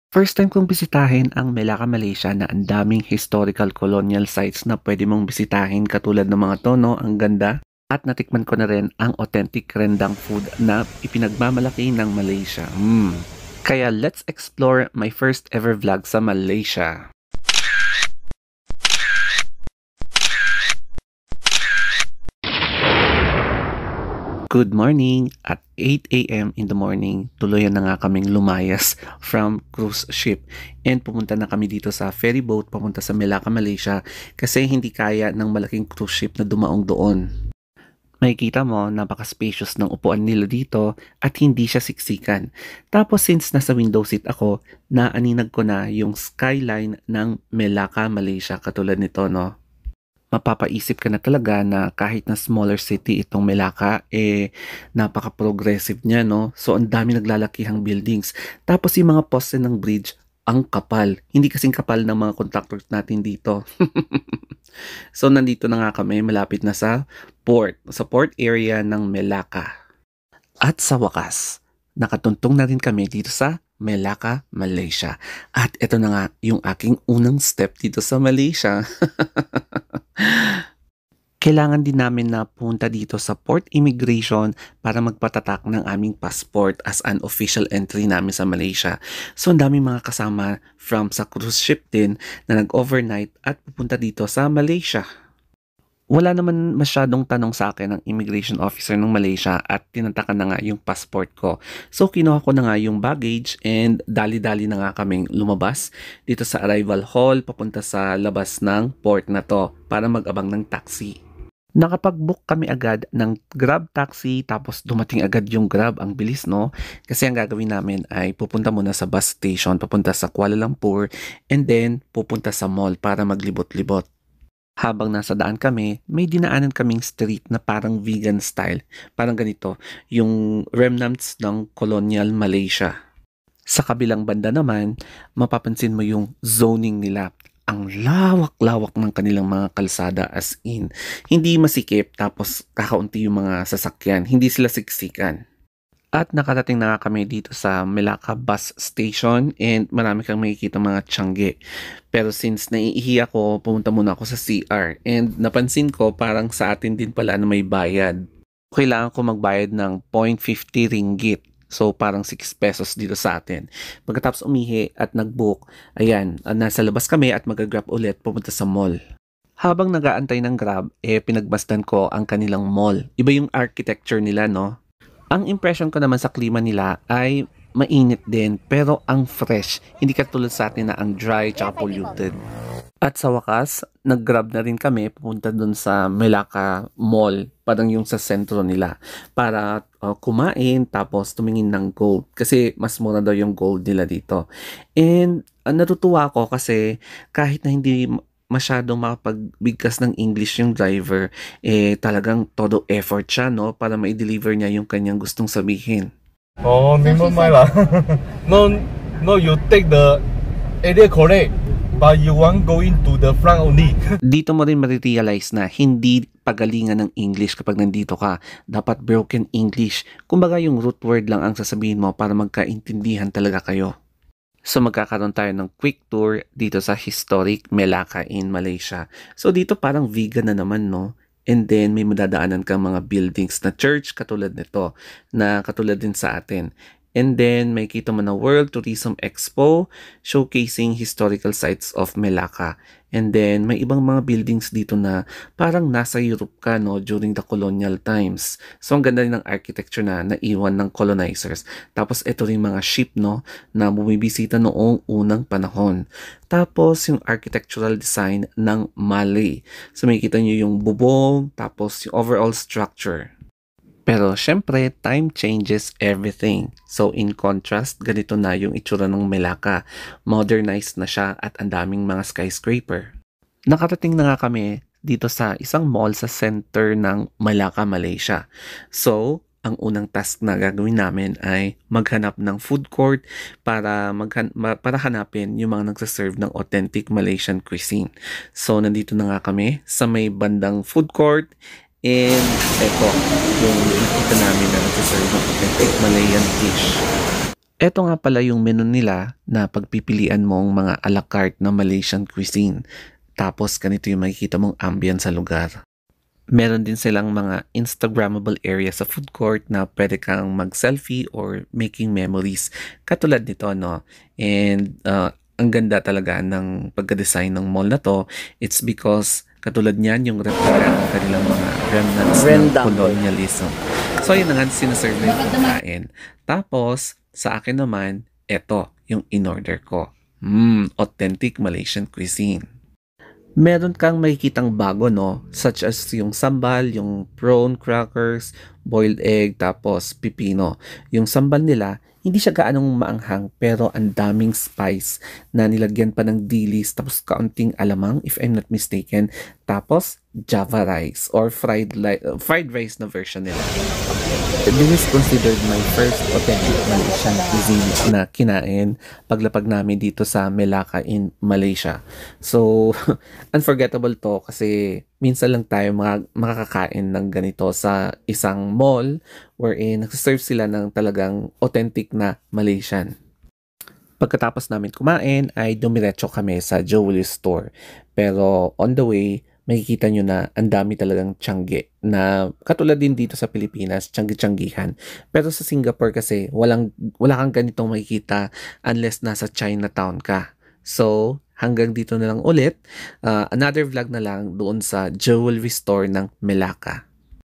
First time kong bisitahin ang Melaka, Malaysia na ang daming historical colonial sites na pwede mong bisitahin katulad ng mga tono, ang ganda. At natikman ko na rin ang authentic rendang food na ipinagmamalaki ng Malaysia. Kaya let's explore my first ever vlog sa Malaysia. Good morning! At 8 a.m. in the morning, tuluyan na nga kaming lumayas from cruise ship. And pumunta na kami dito sa ferry boat papunta sa Melaka, Malaysia kasi hindi kaya ng malaking cruise ship na dumaong doon. Makikita mo, napaka-spacious ng upuan nila dito at hindi siya siksikan. Tapos since nasa window seat ako, naaninag ko na yung skyline ng Melaka, Malaysia katulad nito, no? Mapapaisip ka na talaga na kahit na smaller city itong Melaka, napaka-progressive niya, no? So, ang dami naglalakihang buildings. Tapos yung mga poste ng bridge, ang kapal. Hindi kasing kapal ng mga contractors natin dito. So, nandito na nga kami, malapit na sa port area ng Melaka. At sa wakas, nakatuntong na rin kami dito sa Melaka, Malaysia. At ito na nga yung aking unang step dito sa Malaysia. Kailangan din namin na punta dito sa port immigration para magpatatak ng aming passport as an official entry namin sa Malaysia. So, ang daming mga kasama from sa cruise ship din na nag-overnight at pupunta dito sa Malaysia. Wala naman masyadong tanong sa akin ng immigration officer ng Malaysia at tinatakan na nga yung passport ko. So, kinuha ko na nga yung baggage and dali-dali na nga kaming lumabas dito sa arrival hall papunta sa labas ng port na to para mag-abang ng taxi. Nakapag-book kami agad ng Grab taxi tapos dumating agad yung Grab. Ang bilis, no? Kasi ang gagawin namin ay pupunta muna sa bus station, papunta sa Kuala Lumpur and then pupunta sa mall para maglibot-libot. Habang nasa daan kami, may dinaanan kaming street na parang vegan style. Parang ganito, yung remnants ng colonial Malaysia. Sa kabilang banda naman, mapapansin mo yung zoning nila. Ang lawak-lawak ng kanilang mga kalsada as in. Hindi masikip tapos kakaunti yung mga sasakyan. Hindi sila siksikan. At nakarating na nga kami dito sa Melaka bus station and marami kang makikita mga tiyangge. Pero since naiihi ako, pumunta muna ako sa CR and napansin ko parang sa atin din pala na may bayad. Kailangan ko magbayad ng 0.50 ringgit. So parang 6 pesos dito sa atin. Pagkatapos umihi at nag-book, ayan, nasa labas kami at mag-grab ulit pupunta sa mall. Habang nag-aantay ng Grab, pinagbastan ko ang kanilang mall. Iba yung architecture nila, no? Ang impression ko naman sa klima nila ay mainit din pero ang fresh. Hindi katulad sa atin na ang dry at polluted. At sa wakas, nag-grab na rin kami pupunta dun sa Melaka Mall, parang yung sa sentro nila, para kumain tapos tumingin ng gold. Kasi mas mura daw yung gold nila dito. And natutuwa ako kasi kahit na hindi masyadong makapagbigkas ng English yung driver, talagang todo effort siya, no, para ma-deliver niya yung kanyang gustong sabihin. Oh, never mind lah. No, you take the area correct, but you want going to the front only. Dito mo rin marirealize na hindi pagalingan ng English kapag nandito ka. Dapat broken English. Kumbaga yung root word lang ang sasabihin mo para magkaintindihan talaga kayo. So magkakaroon tayo ng quick tour dito sa historic Melaka in Malaysia. So dito parang vegan na naman, no? And then may madadaanan kang mga buildings na church katulad nito, na katulad din sa atin. And then may kita mo na World Tourism Expo showcasing historical sites of Melaka. And then may ibang mga buildings dito na parang nasa Europe ka, no, during the colonial times. So ang ganda rin ng architecture na naiwan ng colonizers. Tapos ito rin mga ship, no, na bumibisita noong unang panahon. Tapos yung architectural design ng Malay. So makikita nyo yung bubong, tapos yung overall structure. Pero syempre, time changes everything. So in contrast, ganito na yung itsura ng Melaka. Modernized na siya at ang daming mga skyscraper. Nakarating na nga kami dito sa isang mall sa center ng Melaka, Malaysia. So, ang unang task na gagawin namin ay maghanap ng food court para hanapin yung mga nagsaserve ng authentic Malaysian cuisine. So, nandito na nga kami sa may bandang food court. And eto, yung nakita namin na nagsaserve ng authentic Malayan dish. Eto nga pala yung menu nila na pagpipilian mong mga à la carte na Malaysian cuisine. Tapos ganito yung makikita mong ambience sa lugar. Meron din silang mga Instagrammable area sa food court na pwede kang mag-selfie or making memories. Katulad nito, no? And ang ganda talaga ng pagka-design ng mall na to. It's because katulad niyan yung replica ng kanilang mga remnants ng Rendang. colonialism. So yun na nga sinaserve na yung pagkain. Tapos sa akin naman, eto yung in-order ko. Authentic Malaysian cuisine. Meron kang makikitang bago, no? Such as yung sambal, yung prawn crackers, boiled egg, tapos pipino. Yung sambal nila, hindi siya gaanong maanghang pero ang daming spice na nilagyan pa ng dilis tapos kaunting alamang if I'm not mistaken. Tapos Java rice or fried rice na version nila. This is considered my first authentic Malaysian cuisine na kinain paglapag namin dito sa Melaka in Malaysia. So, unforgettable to kasi minsan lang tayo makakakain ng ganito sa isang mall wherein nagsaserve sila ng talagang authentic na Malaysian. Pagkatapos namin kumain ay dumiretso kami sa jewelry store. Pero on the way, makikita nyo na ang dami talagang tiyangge na katulad din dito sa Pilipinas, tiyanggi-tiyanggihan. Pero sa Singapore kasi wala kang ganitong makikita unless nasa Chinatown ka. So, hanggang dito na lang ulit. Another vlog na lang doon sa jewelry store ng Melaka.